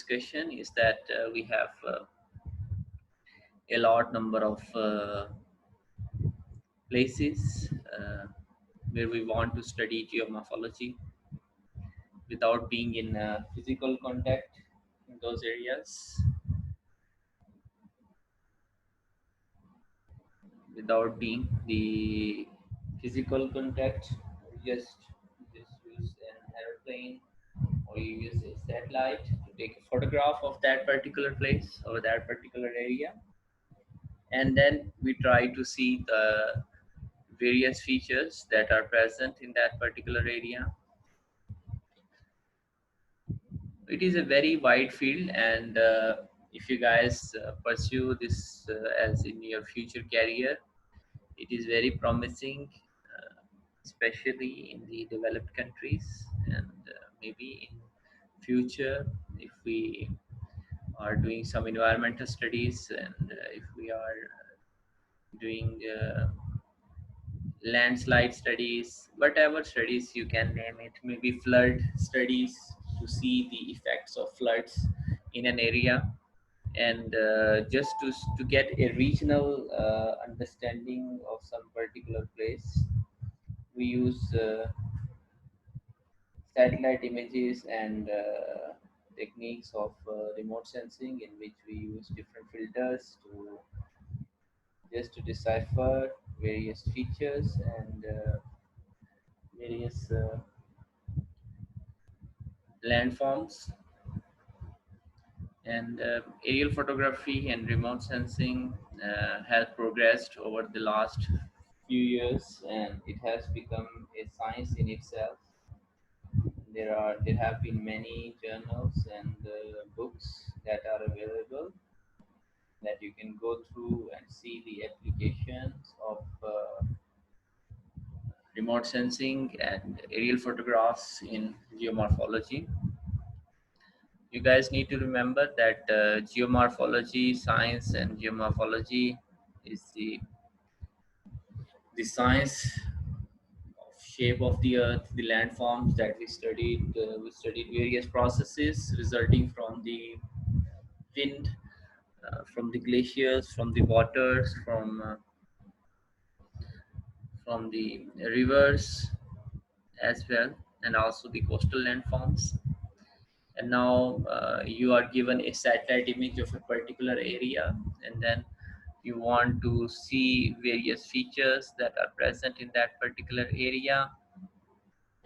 discussion is that we have a lot number of places where we want to study geomorphology without being in physical contact in those areas, without being the physical contact. Just use an aeroplane or you use a satellite to take a photograph of that particular place or that particular area, and then we try to see the various features that are present in that particular area. It is a very wide field, and if you guys pursue this as in your future career, it is very promising, especially in the developed countries, and maybe in future if we are doing some environmental studies, and if we are doing landslide studies, whatever studies you can name it, maybe flood studies to see the effects of floods in an area, and just to get a regional understanding of some particular place, we use satellite images and techniques of remote sensing, in which we use different filters to just to decipher various features and various landforms. And aerial photography and remote sensing has progressed over the last few years, and it has become a science in itself. There have been many journals and books that are available that you can go through and see the applications of remote sensing and aerial photographs in geomorphology. You guys need to remember that geomorphology science and geomorphology is the science of shape of the earth, the landforms that we studied. We studied various processes resulting from the wind, from the glaciers, from the waters, from the rivers as well, and also the coastal landforms. And now you are given a satellite image of a particular area, and then you want to see various features that are present in that particular area,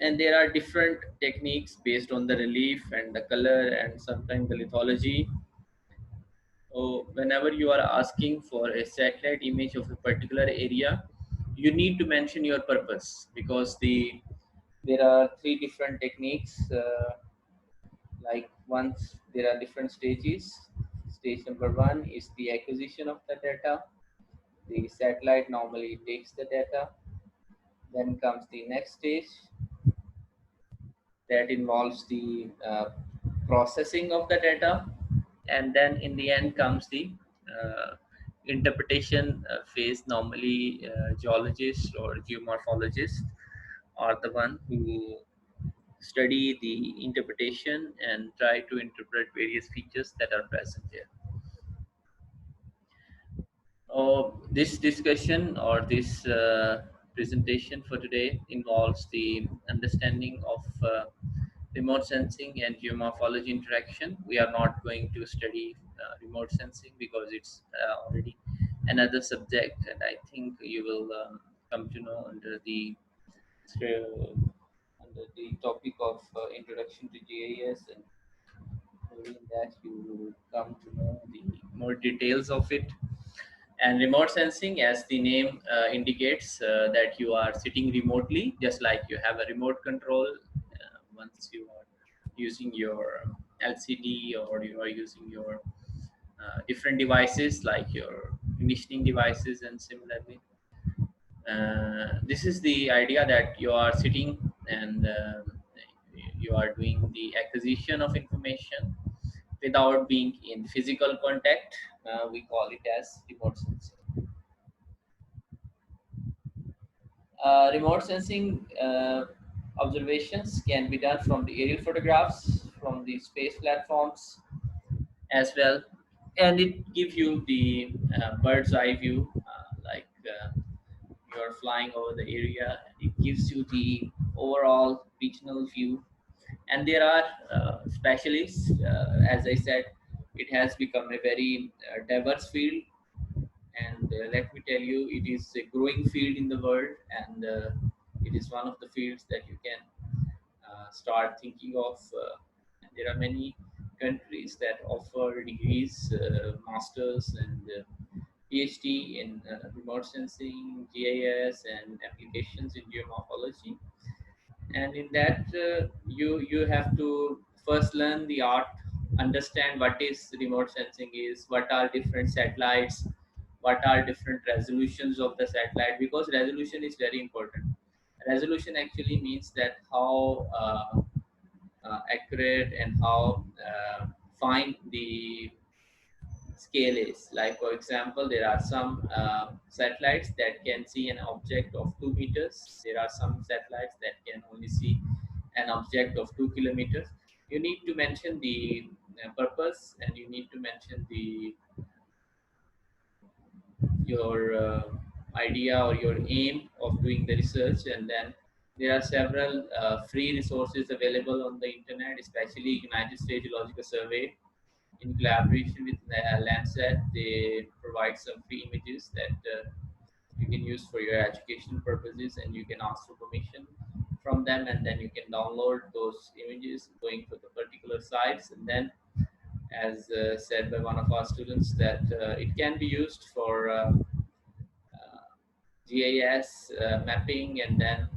and there are different techniques based on the relief and the color and sometimes the lithology. So whenever you are asking for a satellite image of a particular area, you need to mention your purpose, because there are three different techniques. Like once there are different stages. Stage number one is the acquisition of the data. The satellite normally takes the data. Then comes the next stage that involves the processing of the data, and then in the end comes the uh, interpretation phase. Normally geologists or geomorphologists are the one who study the interpretation and try to interpret various features that are present there. This discussion or this presentation for today involves the understanding of remote sensing and geomorphology interaction. We are not going to study remote sensing because it's already another subject, and I think you will come to know under the topic of introduction to GIS, and during that you will come to know the more details of it. And remote sensing, as the name indicates, that you are sitting remotely, just like you have a remote control once you are using your LCD, or you are using your different devices like your conditioning devices, and similarly. This is the idea that you are sitting and you are doing the acquisition of information without being in physical contact. We call it as remote sensing. Remote sensing observations can be done from the aerial photographs, from the space platforms, as well, and it gives you the bird's eye view, you're flying over the area. It gives you the overall regional view, and there are specialists. As I said, it has become a very diverse field, and let me tell you, it is a growing field in the world, and it is one of the fields that you can start thinking of. And there are many countries that offer degrees, masters, and PhD in remote sensing, GIS, and applications in geomorphology. And in that, you have to first learn the art, understand what is remote sensing is, what are different satellites, what are different resolutions of the satellite, because resolution is very important. Resolution actually means that how accurate and how fine the scale is. Like for example, there are some satellites that can see an object of 2 meters. There are some satellites that can only see an object of 2 kilometers. You need to mention the purpose, and you need to mention the your idea or your aim of doing the research. And then there are several free resources available on the internet, especially United States Geological Survey in collaboration with Landsat. They provide some free images that you can use for your education purposes, and you can ask for permission from them, and then you can download those images going to the particular sites. And then, as said by one of our students, that it can be used for GIS mapping, and then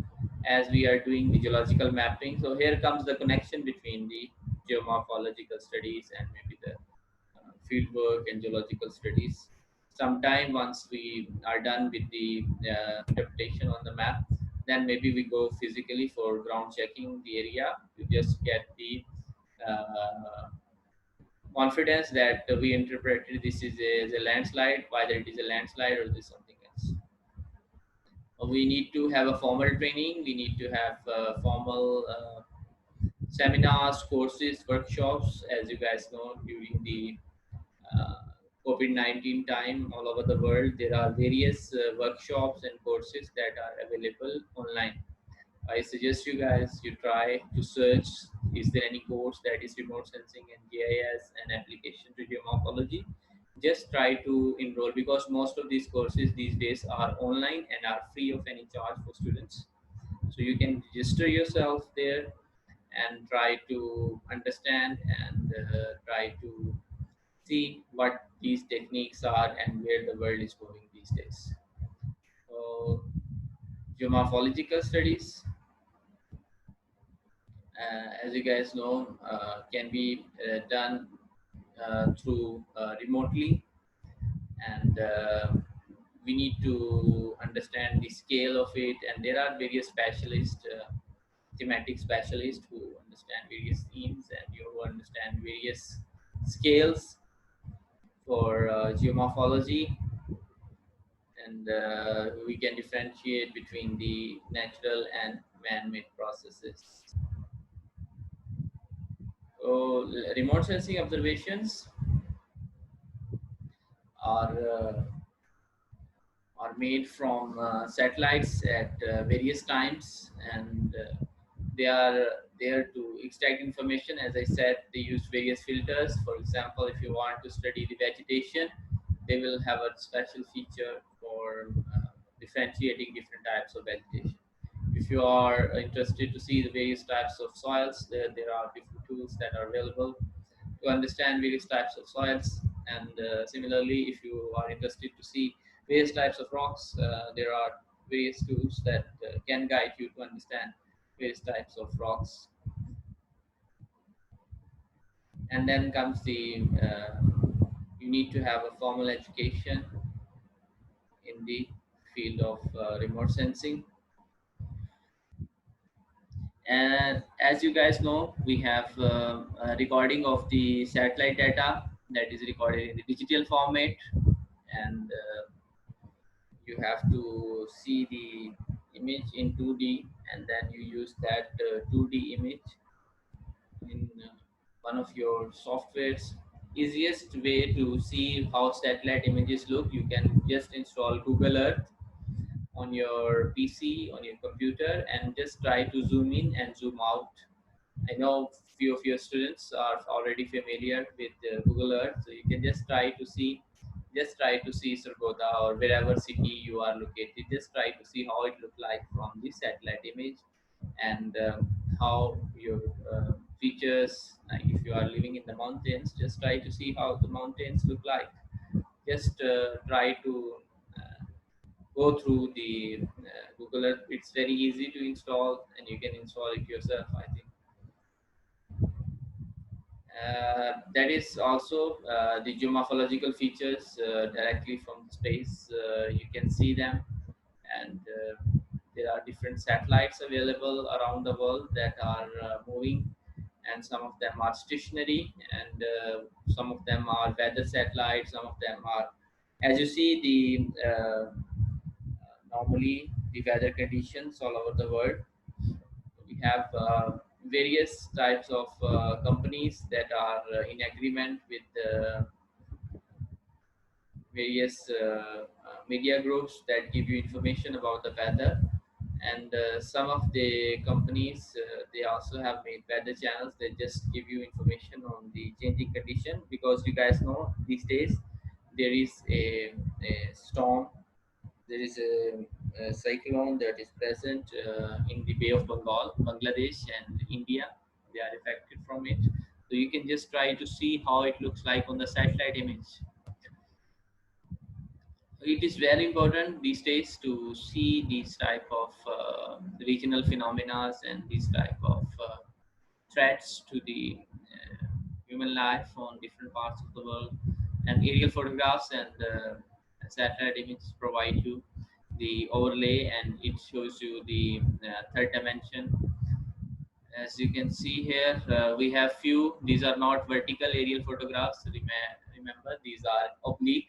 as we are doing the geological mapping, so here comes the connection between the geomorphological studies and maybe the field work and geological studies. Sometime once we are done with the interpretation on the map, then maybe we go physically for ground checking the area to just get the uh, confidence that we interpreted this is as a landslide, whether it is a landslide or this something else. We need to have a formal training. We need to have formal seminars, courses, workshops. As you guys know, during the uh, COVID-19 time all over the world, there are various workshops and courses that are available online. I suggest you guys you try to search, is there any course that is remote sensing and GIS and application to geomorphology. Just try to enroll, because most of these courses these days are online and are free of any charge for students. So you can register yourself there and try to understand and try to see what these techniques are and where the world is going these days. So, geomorphological studies, as you guys know, can be done through remotely, and we need to understand the scale of it. And there are various specialists, thematic specialists, who understand various themes, and you who understand various scales for geomorphology. And we can differentiate between the natural and man-made processes. So, remote sensing observations are are made from satellites at various times, and they are there to extract information. As I said, they use various filters. For example, if you want to study the vegetation, they will have a special feature for differentiating different types of vegetation. If you are interested to see the various types of soils, there are different tools that are available to understand various types of soils. And similarly, if you are interested to see various types of rocks, there are various tools that can guide you to understand various types of rocks. And then comes the you need to have a formal education in the field of remote sensing. And as you guys know, we have a recording of the satellite data that is recorded in the digital format, and you have to see the image in 2D, and then you use that 2D image in one of your softwares, easiest way to see how satellite images look, you can just install Google Earth on your PC, on your computer, and just try to zoom in and zoom out. I know few of your students are already familiar with Google Earth, so you can just try to see Sargodha or wherever city you are located. Just try to see how it look like from the satellite image, and how your features. Like if you are living in the mountains, just try to see how the mountains look like. Just try to uh, go through the Google Earth. It's very easy to install, and you can install it yourself, I think. That is also the geomorphological features directly from space. You can see them, and there are different satellites available around the world that are moving, and some of them are stationary, and some of them are weather satellites. Some of them are, as you see, the normally the weather conditions all over the world. We have various types of companies that are in agreement with various media groups that give you information about the weather, and some of the companies they also have made weather channels that just give you information on the changing condition, because you guys know these days there is a storm, there is a cyclone that is present in the Bay of Bengal, Bangladesh, and India. They are affected from it. So you can just try to see how it looks like on the satellite image. It is very important these days to see these type of regional phenomena and these type of threats to the uh, human life on different parts of the world. And aerial photographs and satellite images provide you the overlay, and it shows you the third dimension. As you can see here, we have few. These are not vertical aerial photographs. Remember, these are oblique.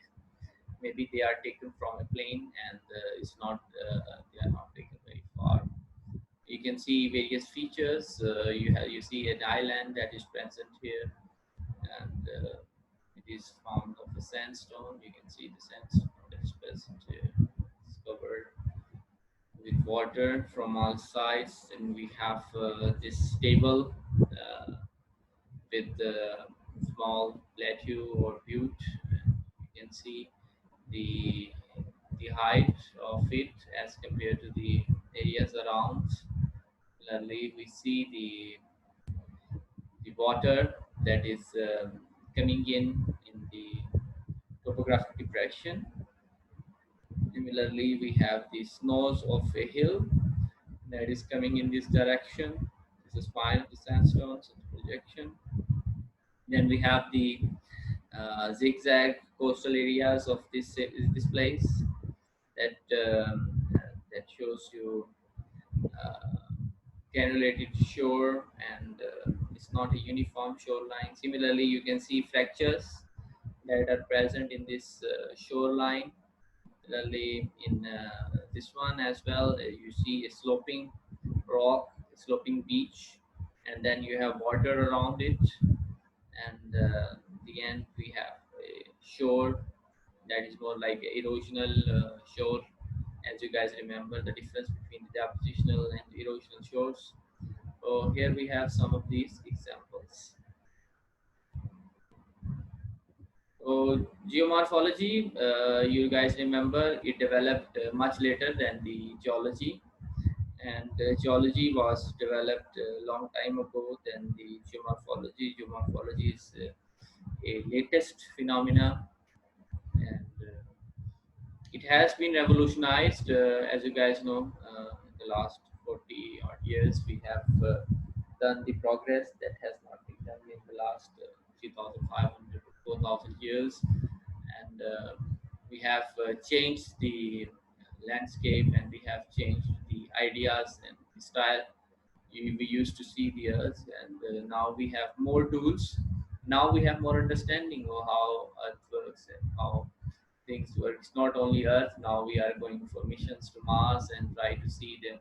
Maybe they are taken from a plane, and it's not. They are not taken very far. You can see various features. You see an island that is present here, and it is formed of a sandstone. You can see the sandstone that is present here. It's covered with water from all sides, and we have this table with small plateau or butte. You can see the the height of it as compared to the areas around. Similarly, we see the water that is coming in the topographic depression. Similarly, we have the snows of a hill that is coming in this direction. This is spine of the sandstones and projection. Then we have the zigzag coastal areas of this place that that shows you uh, cannulated shore, and it's not a uniform shoreline. Similarly, you can see fractures that are present in this shoreline. Similarly, in this one as well, you see a sloping rock, a sloping beach, and then you have water around it. And the end, we have a shore that is more like erosional shore. As you guys remember, the difference between the depositional and erosional shores. So here we have some of these examples. So geomorphology, you guys remember, it developed much later than the geology, and geology was developed a long time ago than the geomorphology. Geomorphology is a latest phenomena, and it has been revolutionized, as you guys know, in the last 40 odd years. We have done the progress that has not been done in the last 3,500 to 4,000 years. And we have changed the landscape, and we have changed the ideas and the style we used to see the earth. And now we have more tools. Now we have more understanding of how earth works and how things work. It's not only earth. Now we are going for missions to Mars and try to see the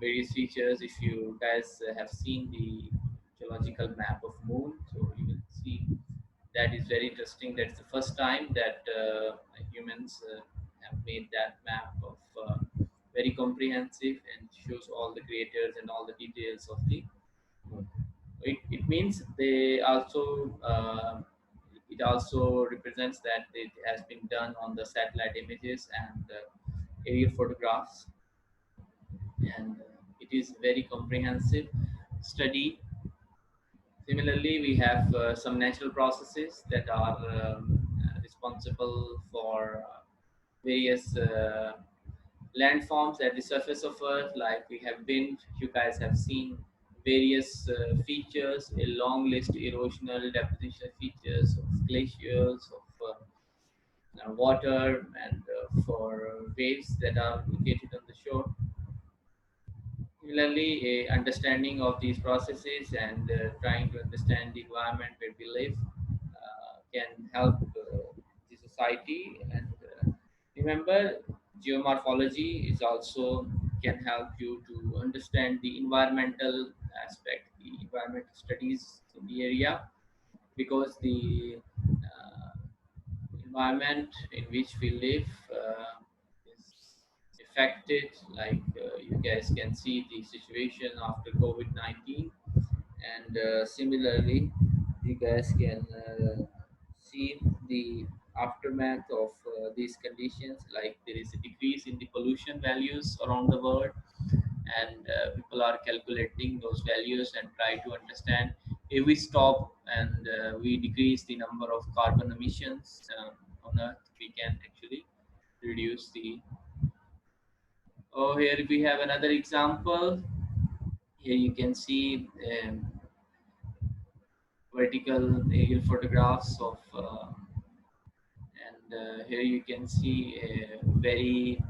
various features. If you guys have seen the geological map of moon, so you will see That is very interesting. That's the first time that humans have made that map of very comprehensive and shows all the creators and all the details of the moon. It means they also it also represents that it has been done on the satellite images and aerial photographs, and it is very comprehensive study. Similarly, we have some natural processes that are responsible for various landforms at the surface of Earth. Like we have been, you guys have seen various features, a long list: erosional, depositional features of glaciers, of water, and for waves that are located on the shore. Similarly, a understanding of these processes and trying to understand the environment where we live can help the society. And remember, geomorphology is also can help you to understand the environmental aspect, the environmental studies in the area, because the environment in which we live is affected. Like you guys can see the situation after COVID-19, and similarly, you guys can see the aftermath of these conditions. Like there is a decrease in the pollution values around the world, and people are calculating those values and try to understand, if we stop and we decrease the number of carbon emissions on earth, we can actually reduce the. Oh, here we have another example. Here you can see vertical aerial photographs of and here you can see a very,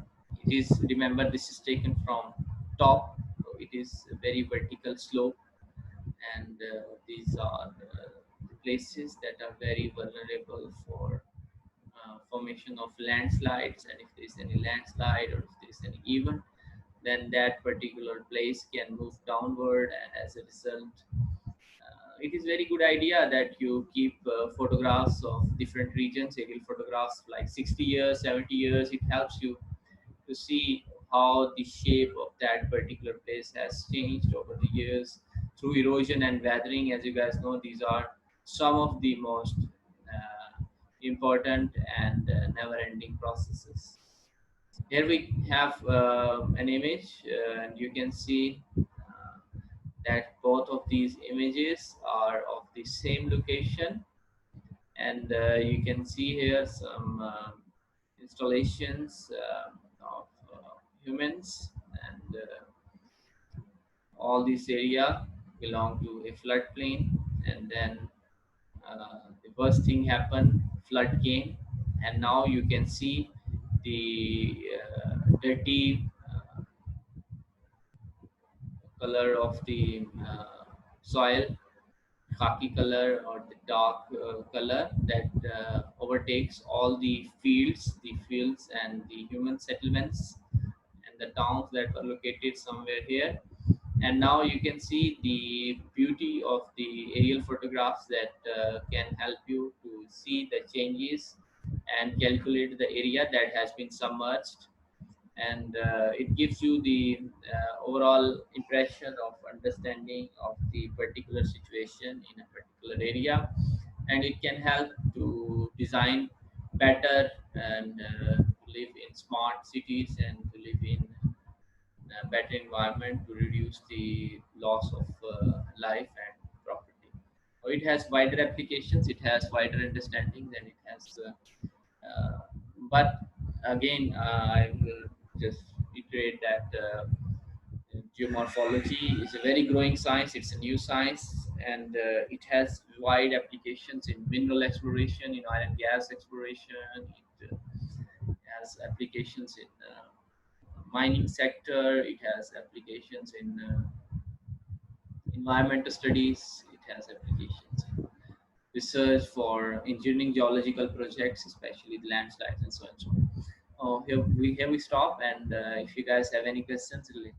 it is, remember, this is taken from top, so it is a very vertical slope, and these are the places that are very vulnerable for formation of landslides. And if there is any landslide, or if there is any event, then that particular place can move downward, and as a result, it is very good idea that you keep photographs of different regions, aerial photographs, like 60 years, 70 years. It helps you to see how the shape of that particular place has changed over the years through erosion and weathering. As you guys know, these are some of the most important and never-ending processes. Here we have an image, and you can see that both of these images are of the same location, and you can see here some installations of humans, and all this area belong to a floodplain. And then the worst thing happened, flood came, and now you can see the dirty color of the soil, khaki color, or the dark color that overtakes all the fields and the human settlements and the towns that were located somewhere here. And now you can see the beauty of the aerial photographs that can help you to see the changes and calculate the area that has been submerged, and it gives you the overall impression of understanding of the particular situation in a particular area, and it can help to design better and to live in smart cities and to live in a better environment to reduce the loss of life and property. It has wider applications, it has wider understanding than it has but again, I will just reiterate that geomorphology is a very growing science. It's a new science, and it has wide applications in mineral exploration, in oil and gas exploration. It has applications in mining sector. It has applications in environmental studies. It has applications in research for engineering geological projects, especially the landslides and so on. So, here we stop. And if you guys have any questions related